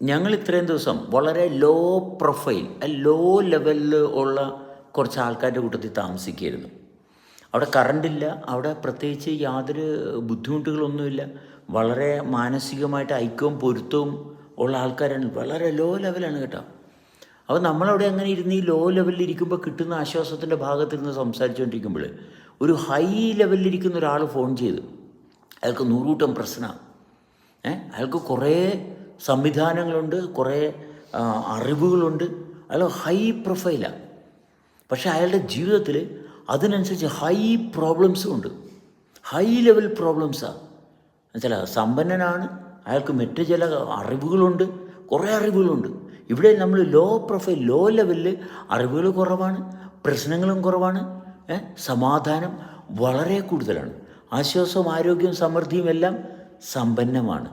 ഞങ്ങൾ ഇത്രയും ദിവസം വളരെ ലോ പ്രൊഫൈൽ, ലോ ലെവലിൽ ഉള്ള കുറച്ച് ആൾക്കാരുടെ കൂട്ടത്തിൽ താമസിക്കുകയായിരുന്നു. അവിടെ കറണ്ടില്ല, അവിടെ പ്രത്യേകിച്ച് യാതൊരു ബുദ്ധിമുട്ടുകളൊന്നുമില്ല. വളരെ മാനസികമായിട്ട് ഐക്യവും പൊരുത്തവും ഉള്ള ആൾക്കാരാണ്. വളരെ ലോ ലെവലാണ് കേട്ടോ. അപ്പോൾ നമ്മളവിടെ അങ്ങനെ ഇരുന്ന് ഈ ലോ ലെവലിൽ ഇരിക്കുമ്പോൾ കിട്ടുന്ന ആശ്വാസത്തിൻ്റെ ഭാഗത്തിരുന്ന് സംസാരിച്ചുകൊണ്ടിരിക്കുമ്പോൾ ഒരു ഹൈ ലെവലിലിരിക്കുന്ന ഒരാൾ ഫോൺ ചെയ്ത്, അയാൾക്ക് 100 കൂട്ടം പ്രശ്നമാണ്. അയാൾക്ക് കുറേ സംവിധാനങ്ങളുണ്ട്, കുറേ അറിവുകളുണ്ട്, അയാൾ ഹൈ പ്രൊഫൈലാണ്. പക്ഷേ അയാളുടെ ജീവിതത്തിൽ അതിനനുസരിച്ച് ഹൈ പ്രോബ്ലംസും ഉണ്ട്, ഹൈ ലെവൽ പ്രോബ്ലംസാണ്. എന്നുവെച്ചാൽ സമ്പന്നനാണ്, അയാൾക്ക് മറ്റ് ചില അറിവുകളുണ്ട്, കുറേ അറിവുകളുണ്ട്. ഇവിടെ നമ്മൾ ലോ പ്രൊഫൈൽ, ലോ ലെവലിൽ അറിവുകൾ കുറവാണ്, പ്രശ്നങ്ങളും കുറവാണ്, സമാധാനം വളരെ കൂടുതലാണ്, ആശ്വാസവും ആരോഗ്യവും സമൃദ്ധിയും എല്ലാം സമ്പന്നമാണ്.